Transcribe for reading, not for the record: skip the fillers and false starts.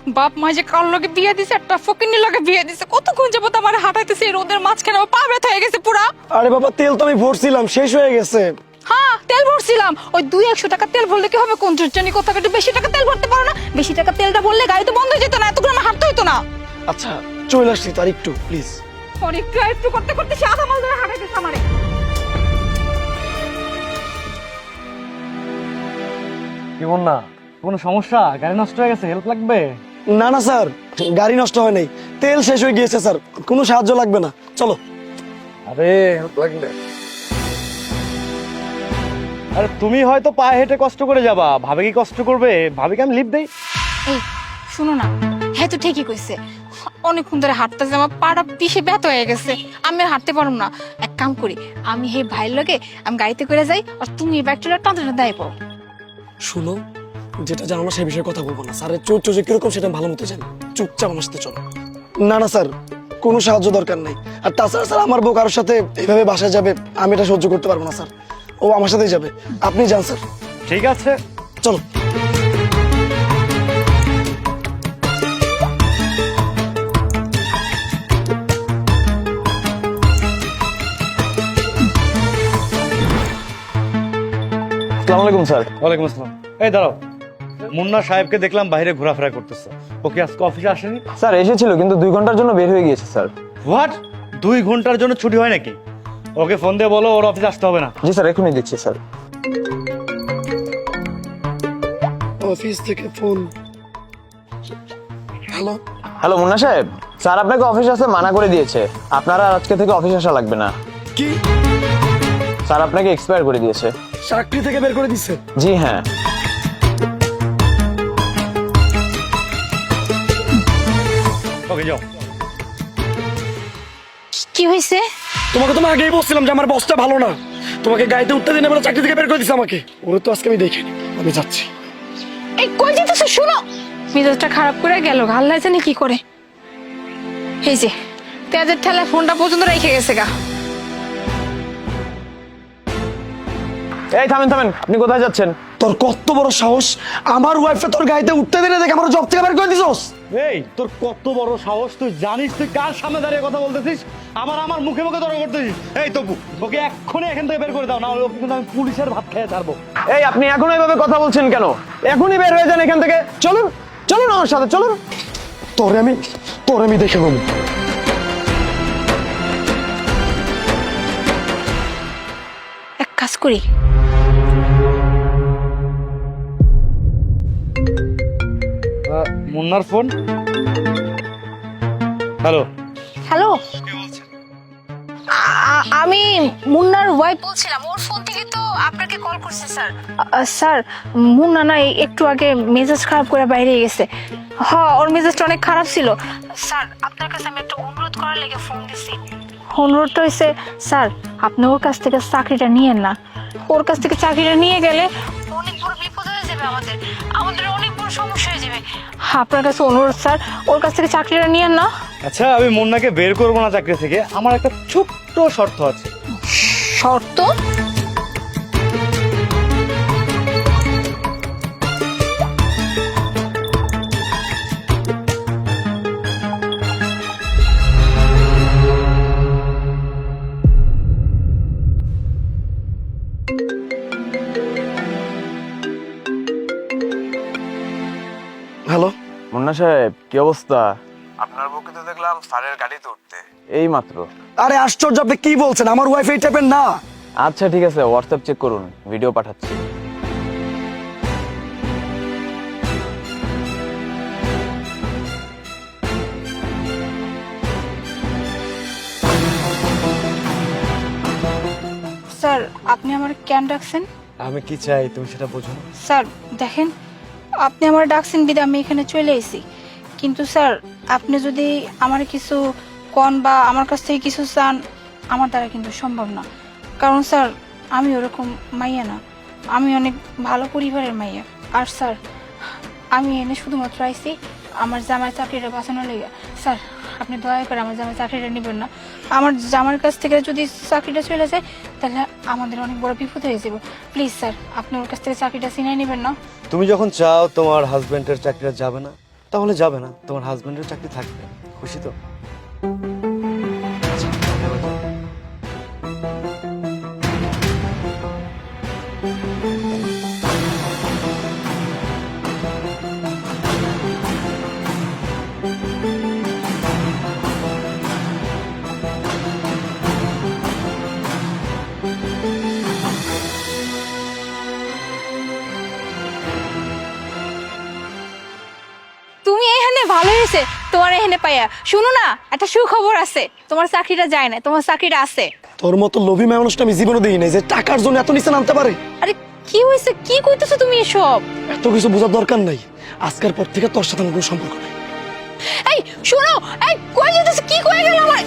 বাপ মা যে কার লগে বিয়ে দিছে, একটা ফকিন্নির লগে বিয়ে দিছে। কতক্ষণ যাবত আমার হাঁটাইতেছে এই রোদের মাঝখানে, আমার পা ব্যথা হয়ে গেছে পুরা। আরে বাবা, তেল তো আমি ভরছিলাম, শেষ হয়ে গেছে। হ্যাঁ, তেল ভরছিলাম। ওই 200-100 টাকা তেল ভরলে কি হবে? কোন জানি কোথাও একটু বেশি টাকা তেল ভরতে পারো না? বেশি টাকা তেলটা ভরলে গাড়ি তো বন্ধ হয়ে যেত না, এতক্ষণ আমার হাঁটতে হইতো না। আচ্ছা চলে আসছি, তার একটু প্লিজ। একটু করতে করতে সে আধা মাল ধরে হাঁটাইতেছে আমারে। কেমন না, কোনো সমস্যা? গাড়ি নষ্ট হয়ে গেছে, হেল্প লাগবে? না না স্যার, গাড়ি নষ্ট হয় নাই, তেল শেষ হয়ে গিয়েছে স্যার, কোনো সাহায্য লাগবে না, চলো। আরে হেল্প লাগবে? আরে তুমি হয়তো পায়ে হেঁটে কষ্ট করে যাবা, ভাবে কি কষ্ট করবে? ভাবিকে আমি লিফট দেই। এই শুনো না, হ্যাঁ তো ঠিকই কইছে। অনেকক্ষণ ধরে হাঁটতেছে, আমার পাটা পিষে ব্যথা হয়ে গেছে, আমি আর হাঁটতে পারবো না। এক কাম করি, আমি এই ভাইয়ের লগে আমি গাড়িতে করে যাই, আর তুমি এই ব্যাগটা টানতে দেয় পড়ো। শুনো, যেটা জানো না সে বিষয়ে কথা বলবো না। স্যারের চোর চোর কিরকম সেটা ভালো মতো জানি, চুপচাপ আমার সাথে চলো। না না স্যার, কোনো সাহায্য দরকার নেই। আর তাছাড়া স্যার, আমার বউ কারোর সাথে এভাবে বাসায় যাবে, আমি এটা সহ্য করতে পারবো না স্যার। ও আমার সাথেই যাবে, আপনি যান স্যার। ঠিক আছে, চলো। আসসালামু আলাইকুম স্যার। ওয়ালাইকুম আসসালাম। এই দাঁড়াও, মুন্না সাহেবকে দেখলাম বাইরে ঘোরাফেরা করতেছে, ওকে আজকে অফিসে আসেনি? স্যার এসেছিল, কিন্তু 2 ঘন্টার জন্য বের হয়ে গিয়েছে স্যার। হোয়াট? 2 ঘন্টার জন্য ছুটি হয় নাকি? ওকে ফোন দিয়ে বলো ওর অফিসে আসতে হবে না। জি স্যার, এখনই দিচ্ছি স্যার। অফিস থেকে ফোন। হ্যালো। হ্যালো মুন্না সাহেব, স্যার আপনাকে অফিসে আসতে মানা করে দিয়েছে, আপনারা আর আজকে থেকে অফিসে আসা লাগবে না। কি? স্যার আপনাকে এক্সপায়ার করে দিয়েছে। চাকরি থেকে বের করে দিচ্ছে? জি হ্যাঁ। ওকে যাও। কি হয়েছে? তোমাকে তো আমি আগেই বলছিলাম যে আমার বসটা ভালো না, তোমাকে গাড়িতে উঠতে দিনে বলে চাকরি থেকে বের করে দিচ্ছে আমাকে। ওরে তো আজকে আমি দেখিনি, আমি যাচ্ছি। এই কই যেতেছো? শুনো, মেজাজটা খারাপ করে গেল, গাল্লা জানি কি করে। এই যে পেঁয়াজের ঠেলায় ফোনটা পর্যন্ত রেখে গেছে গা। এই থামেন থামেন, আপনি কোথায় যাচ্ছেন? তোর কত বড় সাহস, আমার ওয়াইফে তোর গাড়িতে উঠতে দিনে দেখে আমার জব থেকে বের করে দিছস? এই তোর কত বড় সাহস, তুই জানিস তুই কার সামনে দাঁড়িয়ে কথা বলতেছিস? আমার মুখে মুখে তর্ক করতেছিস? এই তবু ওকে এক্ষুনি এখান থেকে বের করে দাও, না হলে ওকে কিন্তু আমি পুলিশের ভাত খেয়ে ছাড়বো। এই আপনি এখনো এভাবে কথা বলছেন কেন? এখনই বের হয়ে যান এখান থেকে, চলুন চলুন আমার সাথে চলুন। তোরে আমি দেখে নেব। এক কাজ করি, মুন্নার ফোন। হ্যালো। হ্যালো, আমি মুন্নার ওয়াইফ বলছিলাম, ওর ফোন থেকে তো আপনাকে কল করছে স্যার। স্যার মুন্না না একটু আগে মেজাজ খারাপ করে বাইরে গেছে। হ্যাঁ, ওর মেজাজটা অনেক খারাপ ছিল স্যার। আপনার কাছে আমি একটা অনুরোধ করার লেগে ফোন দিছি। অনুরোধটা হয়েছে স্যার, আপনি ওর কাছ থেকে চাকরিটা নিয়েন না। ওর কাছ থেকে চাকরিটা নিয়ে গেলে অনেক বড় বিপদ হয়ে যাবে, আমাদের অনেক বড় সমস্যা হয়ে যাবে। আপনার কাছে অনুরোধ স্যার, ওর কাছ থেকে চাকরিটা নিয়েন না। আচ্ছা, আমি মুন্নাকে বের করবো না চাকরি থেকে, আমার একটা ছোট্ট শর্ত আছে। শর্ত? হ্যালো। মুন্না সাহেব কি অবস্থা? আপনার বউকে তো দেখলাম স্যারের গাড়িতে উঠতে এই মাত্র। আরে আশ্চর্য, আপনি কি বলছেন? আমার ওয়াইফ এই টাইপের না। আচ্ছা ঠিক আছে, হোয়াটসঅ্যাপ চেক করুন, ভিডিও পাঠাচ্ছি। স্যার আপনি আমার কেন ডাকছেন? আমি কি চাই তুমি সেটা বোঝো না? স্যার দেখেন, আপনি আমার ডাকছেন বিদে আমি এখানে চলে এসেছি, কিন্তু স্যার আপনি যদি আমার কিছু কন বা আমার কাছ থেকে কিছু চান, আমার দ্বারা কিন্তু সম্ভব না। কারণ স্যার আমি ওরকম মাইয়া না, আমি অনেক ভালো পরিবারের মাইয়া। আর স্যার আমি এনে শুধুমাত্র আইছি আমার জামাই চাকরিটা বাঁচানোর লেগে। স্যার আপনি দয়া করে আমার জামাই চাকরিটা নেবেন না। আমার জামার কাছ থেকে যদি চাকরিটা চলে যায় তাহলে আমাদের অনেক বড় বিপদ হয়ে যাবে। প্লিজ স্যার আপনি ওর কাছ থেকে চাকরিটা ছিনাই নেবেন না। তুমি যখন চাও তোমার হাজবেন্ডের চাকরিটা যাবে না, তাহলে যাবে না, তোমার হাজবেন্ডের চাকরি থাকবে। খুশি তো? আচ্ছা, এবার যাও। তুমি এখানে ভালো হয়েছে তোমার এখানে পাইয়া। শুনো না, একটা সুখবর আছে, তোমার চাকরিটা যায় না, তোমার চাকরিটা আছে। তোর মতো লোভী মানুষটা আমি জীবনে দিই নাই যে টাকার জন্য এত নিচে নামতে পারে। আরে কি হয়েছে, কি কইতেছো তুমি এসব? এত কিছু বোঝার দরকার নাই, আজকের পর থেকে তোর সাথে আমার কোনো সম্পর্ক নাই। এই শোনো, এই কই যেতেছে, কি কই গেল আমার?